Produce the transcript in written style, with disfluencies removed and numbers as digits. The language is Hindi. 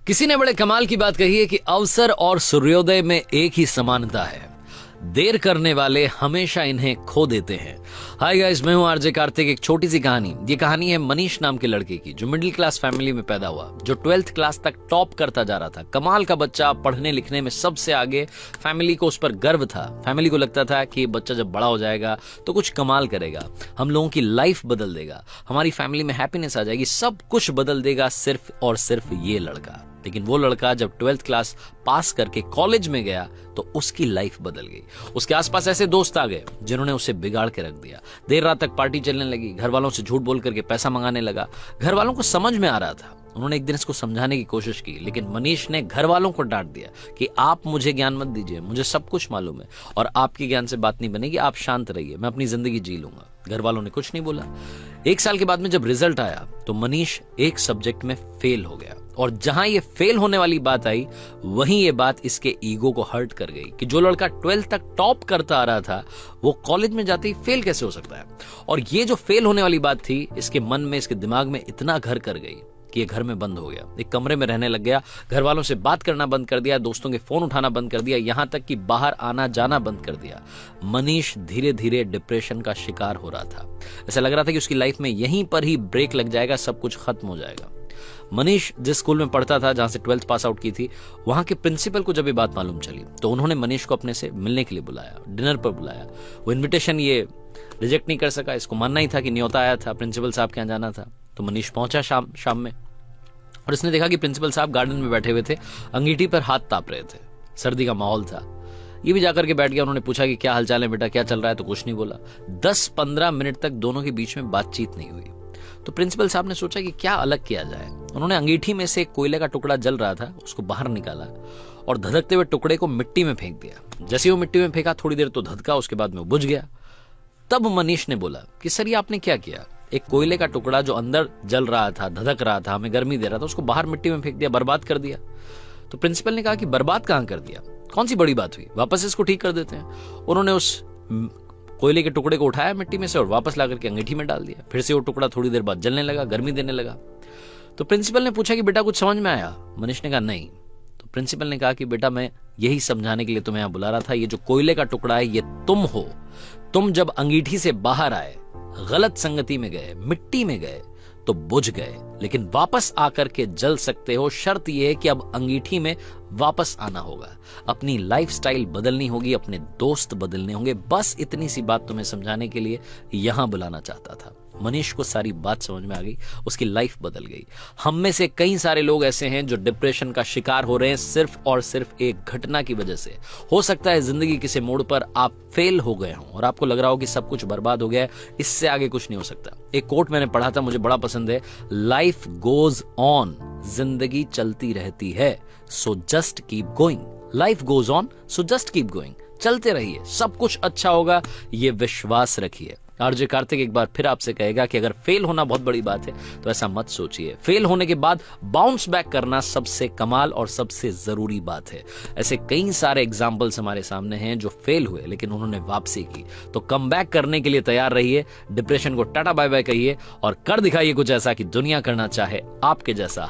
किसी ने बड़े कमाल की बात कही है कि अवसर और सूर्योदय में एक ही समानता है, देर करने वाले हमेशा इन्हें खो देते हैं। हाय गाइस, मैं हूं आरजे कार्तिक। एक छोटी सी कहानी। ये कहानी है मनीष नाम के लड़के की, जो मिडिल क्लास फैमिली में पैदा हुआ, जो 12th क्लास तक टॉप करता जा रहा था। कमाल का बच्चा, पढ़ने लिखने में सबसे आगे। फैमिली को उस पर गर्व था। फैमिली को लगता था कि बच्चा जब बड़ा हो जाएगा तो कुछ कमाल करेगा, हम लोगों की लाइफ बदल देगा, हमारी फैमिली में हैप्पीनेस आ जाएगी, सब कुछ बदल देगा सिर्फ और सिर्फ ये लड़का। लेकिन वो लड़का जब 12th क्लास पास करके कॉलेज में गया तो उसकी लाइफ बदल गई। उसके आसपास ऐसे दोस्त आ गए जिन्होंने उसे बिगाड़ के रख दिया। देर रात तक पार्टी चलने लगी, घर वालों से झूठ बोल करके पैसा मंगाने लगा। घर वालों को समझ में आ रहा था। उन्होंने एक दिन इसको समझाने की कोशिश की, लेकिन मनीष ने घर वालों को डांट दिया कि आप मुझे ज्ञान मत दीजिए, मुझे सब कुछ मालूम है और आपके ज्ञान से बात नहीं बनेगी, आप शांत रहिए, मैं अपनी जिंदगी जी लूंगा। घर वालों ने कुछ नहीं बोला। 1 साल के बाद में जब रिजल्ट आया तो मनीष एक सब्जेक्ट में फेल हो गया, और जहां ये फेल होने वाली बात आई वहीं ये बात इसके ईगो को हर्ट कर गई कि जो लड़का 12th तक टॉप करता आ रहा था वो कॉलेज में जाते ही फेल कैसे हो सकता है। और ये जो फेल होने वाली बात थी इसके मन में, इसके दिमाग में इतना घर कर गई कि ये घर में बंद हो गया, एक कमरे में रहने लग गया, घर वालों से बात करना बंद कर दिया, दोस्तों के फोन उठाना बंद कर दिया, यहां तक कि बाहर आना जाना बंद कर दिया। मनीष धीरे धीरे डिप्रेशन का शिकार हो रहा था। ऐसा लग रहा था कि उसकी लाइफ में यहीं पर ही ब्रेक लग जाएगा, सब कुछ खत्म हो जाएगा। मनीष जिस स्कूल में पढ़ता था, जहां से 12th पास आउट की थी, वहां के प्रिंसिपल को जब ये बात मालूम चली तो उन्होंने मनीष को अपने से मिलने के लिए बुलाया, डिनर पर बुलाया। वो इन्विटेशन ये रिजेक्ट नहीं कर सका, इसको मानना ही था कि न्योता आया था, प्रिंसिपल साहब के यहाँ जाना था। तो मनीष पहुंचा शाम में, और इसने देखा कि प्रिंसिपल साहब गार्डन में बैठे हुए थे, अंगीठी पर हाथ ताप रहे थे, सर्दी का माहौल था। ये भी जाकर के बैठ गया। उन्होंने पूछा कि क्या हालचाल है बेटा, क्या चल रहा है, तो कुछ नहीं बोला। 10-15 मिनट तक दोनों के बीच में बातचीत नहीं हुई। तो प्रिंसिपल साहब ने सोचा कि क्या अलग किया जाए। उन्होंने अंगीठी में से एक कोयले का टुकड़ा जल रहा था, उसको बाहर निकाला और धधकते हुए टुकड़े को मिट्टी में फेंक दिया। जैसे वो मिट्टी में फेंका, थोड़ी देर तो धधका, उसके बाद में वो बुझ गया। तब मनीष ने बोला कि सर, ये आपने क्या किया? एक कोयले का टुकड़ा जो अंदर जल रहा था, धधक रहा था, हमें गर्मी दे रहा था, उसको बाहर मिट्टी में फेंक दिया, बर्बाद कर दिया। तो प्रिंसिपल ने कहा कि बर्बाद कहां कर दिया, कौन सी बड़ी बात हुई, वापस इसको ठीक कर देते हैं। उन्होंने उस कोयले के टुकड़े को उठाया मिट्टी में से और वापस लाकर के अंगीठी में डाल दिया। फिर से वो टुकड़ा थोड़ी देर बाद जलने लगा, गर्मी देने लगा। तो प्रिंसिपल ने पूछा कि बेटा कुछ समझ में आया? मनीष ने कहा नहीं। तो प्रिंसिपल ने कहा कि बेटा, मैं यही समझाने के लिए तुम्हें यहां बुला रहा था, ये जो कोयले का टुकड़ा है ये तुम हो। तुम जब अंगीठी से बाहर आए, गलत संगति में गए, मिट्टी में गए तो बुझ गए, लेकिन वापस आकर के जल सकते हो। शर्त यह है कि अब अंगीठी में वापस आना होगा, अपनी लाइफस्टाइल बदलनी होगी, अपने दोस्त बदलने होंगे। बस इतनी सी बात तुम्हें समझाने के लिए यहां बुलाना चाहता था। मनीष को सारी बात समझ में आ गई, उसकी लाइफ बदल गई। हम में से कई सारे लोग ऐसे हैं जो डिप्रेशन का शिकार हो रहे हैं सिर्फ और सिर्फ एक घटना की वजह से। हो सकता है जिंदगी किसी मोड़ पर आप फेल हो गए हों और आपको लग रहा हो कि सब कुछ बर्बाद हो गया है, इससे आगे कुछ नहीं हो सकता। एक कोट मैंने पढ़ा था, मुझे बड़ा पसंद है, लाइफ गोज ऑन, जिंदगी चलती रहती है, so just keep going. Life goes on, so just keep going. चलते रहिए, सब कुछ अच्छा होगा, ये विश्वास रखिए। आरजे कार्तिक एक बार फिर आपसे कहेगा कि अगर फेल होना बहुत बड़ी बात है तो ऐसा मत सोचिए। फेल होने के बाद बाउंस बैक करना सबसे कमाल और सबसे जरूरी बात है। ऐसे कई सारे एग्जाम्पल्स हमारे सामने हैं जो फेल हुए लेकिन उन्होंने वापसी की। तो कम बैक करने के लिए तैयार रहिए, डिप्रेशन को टाटा बाय बाय कहिए और कर दिखाइए कुछ ऐसा कि दुनिया करना चाहे आपके जैसा।